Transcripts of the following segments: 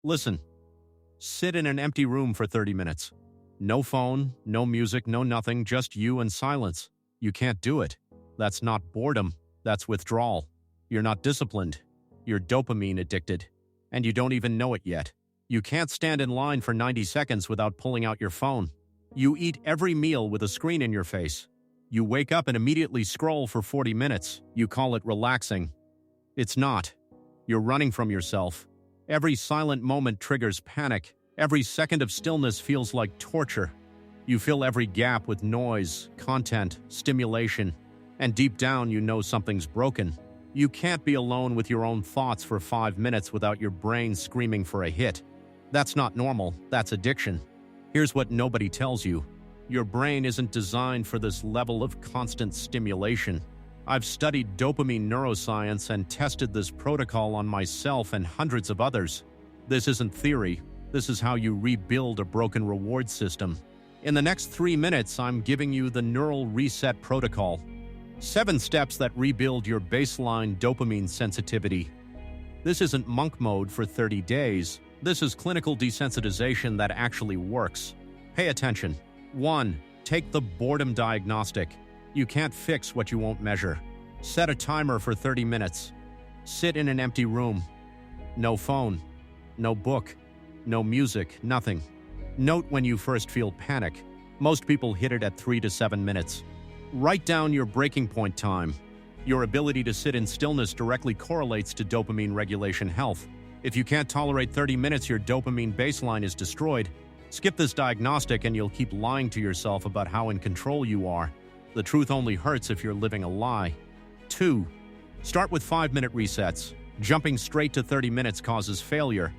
Listen, sit in an empty room for 30 minutes. No phone, no music, no nothing, just you and silence. You can't do it. That's not boredom, that's withdrawal. You're not disciplined. You're dopamine addicted. And you don't even know it yet. You can't stand in line for 90 seconds without pulling out your phone. You eat every meal with a screen in your face. You wake up and immediately scroll for 40 minutes. You call it relaxing. It's not. You're running from yourself. Every silent moment triggers panic. Every second of stillness feels like torture. You fill every gap with noise, content, stimulation, and deep down you know something's broken. You can't be alone with your own thoughts for 5 minutes without your brain screaming for a hit. That's not normal, that's addiction. Here's what nobody tells you. Your brain isn't designed for this level of constant stimulation. I've studied dopamine neuroscience and tested this protocol on myself and hundreds of others. This isn't theory. This is how you rebuild a broken reward system. In the next 3 minutes, I'm giving you the neural reset protocol. 7 steps that rebuild your baseline dopamine sensitivity. This isn't monk mode for 30 days. This is clinical desensitization that actually works. Pay attention. 1. Take the boredom diagnostic. You can't fix what you won't measure. Set a timer for 30 minutes. Sit in an empty room. No phone. No book. No music. Nothing. Note when you first feel panic. Most people hit it at 3 to 7 minutes. Write down your breaking point time. Your ability to sit in stillness directly correlates to dopamine regulation health. If you can't tolerate 30 minutes, your dopamine baseline is destroyed. Skip this diagnostic and you'll keep lying to yourself about how in control you are. The truth only hurts if you're living a lie. 2. Start with 5-minute resets. Jumping straight to 30 minutes causes failure.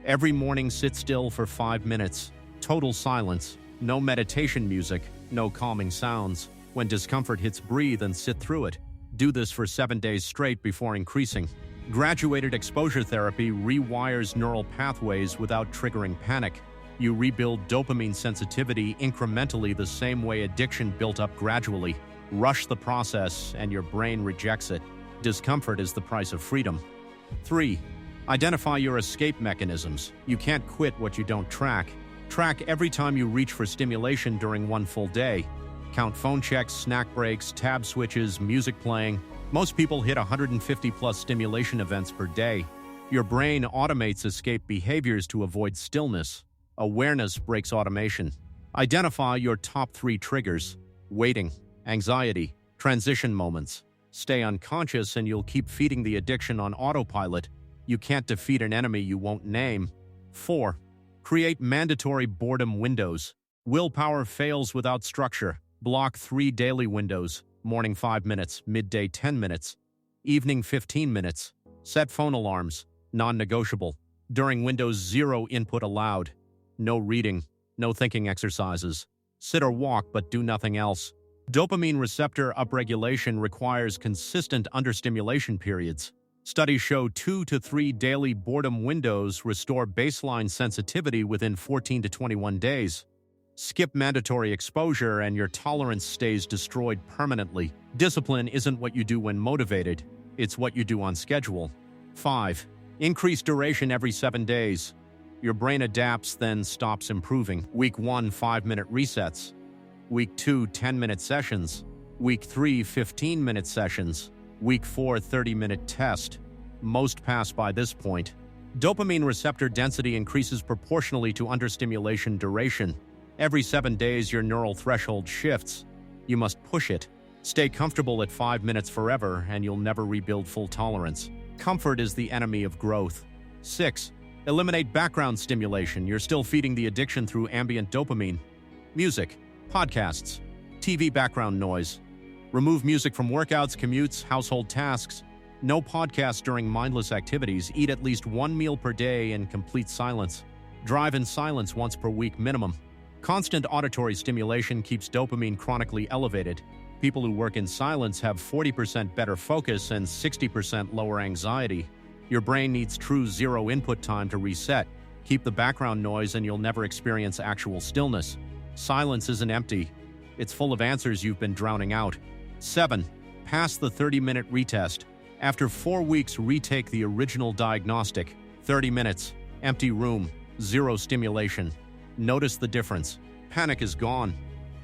Every morning, sit still for 5 minutes. Total silence. No meditation music. No calming sounds. When discomfort hits, breathe and sit through it. Do this for 7 days straight before increasing. Graduated exposure therapy rewires neural pathways without triggering panic. You rebuild dopamine sensitivity incrementally the same way addiction built up gradually. Rush the process and your brain rejects it. Discomfort is the price of freedom. 3. Identify your escape mechanisms. You can't quit what you don't track. Track every time you reach for stimulation during one full day. Count phone checks, snack breaks, tab switches, music playing. Most people hit 150+ stimulation events per day. Your brain automates escape behaviors to avoid stillness. Awareness breaks automation. Identify your top 3 triggers: waiting, anxiety, transition moments. Stay unconscious and you'll keep feeding the addiction on autopilot. You can't defeat an enemy you won't name. 4. Create mandatory boredom windows. Willpower fails without structure. Block 3 daily windows. Morning 5 minutes, midday 10 minutes, evening 15 minutes. Set phone alarms, non-negotiable. During windows, 0 input allowed. No reading, no thinking exercises. Sit or walk, but do nothing else. Dopamine receptor upregulation requires consistent understimulation periods. Studies show 2 to 3 daily boredom windows restore baseline sensitivity within 14 to 21 days. Skip mandatory exposure and your tolerance stays destroyed permanently. Discipline isn't what you do when motivated, it's what you do on schedule. 5. Increase duration every 7 days. Your brain adapts, then stops improving. Week 1, 5-minute resets. Week 2, 10-minute sessions. Week 3, 15-minute sessions. Week 4, 30-minute test. Most pass by this point. Dopamine receptor density increases proportionally to understimulation duration. Every 7 days, your neural threshold shifts. You must push it. Stay comfortable at 5 minutes forever, and you'll never rebuild full tolerance. Comfort is the enemy of growth. 6. Eliminate background stimulation. You're still feeding the addiction through ambient dopamine. Music, podcasts, TV background noise. Remove music from workouts, commutes, household tasks. No podcasts during mindless activities. Eat at least 1 meal per day in complete silence. Drive in silence once per week minimum. Constant auditory stimulation keeps dopamine chronically elevated. People who work in silence have 40% better focus and 60% lower anxiety. Your brain needs true zero input time to reset. Keep the background noise and you'll never experience actual stillness. Silence isn't empty. It's full of answers you've been drowning out. 7. Pass the 30-minute retest. After 4 weeks, retake the original diagnostic. 30 minutes. Empty room, zero stimulation. Notice the difference. Panic is gone.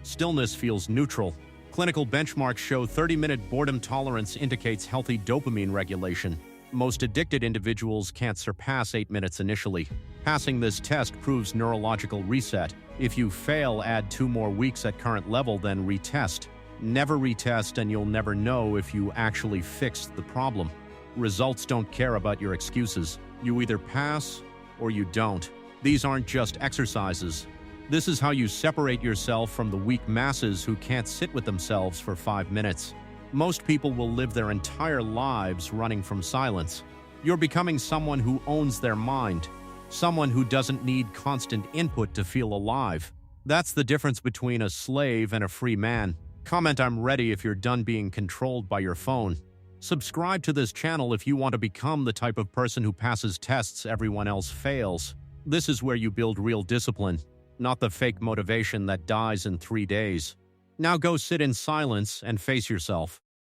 Stillness feels neutral. Clinical benchmarks show 30-minute boredom tolerance indicates healthy dopamine regulation. Most addicted individuals can't surpass 8 minutes initially. Passing this test proves neurological reset. If you fail, add 2 more weeks at current level, then retest. Never retest and you'll never know if you actually fixed the problem. Results don't care about your excuses. You either pass or you don't. These aren't just exercises. This is how you separate yourself from the weak masses who can't sit with themselves for 5 minutes. Most people will live their entire lives running from silence. You're becoming someone who owns their mind, someone who doesn't need constant input to feel alive. That's the difference between a slave and a free man. Comment "I'm ready" if you're done being controlled by your phone. Subscribe to this channel if you want to become the type of person who passes tests everyone else fails. This is where you build real discipline, not the fake motivation that dies in 3 days. Now go sit in silence and face yourself.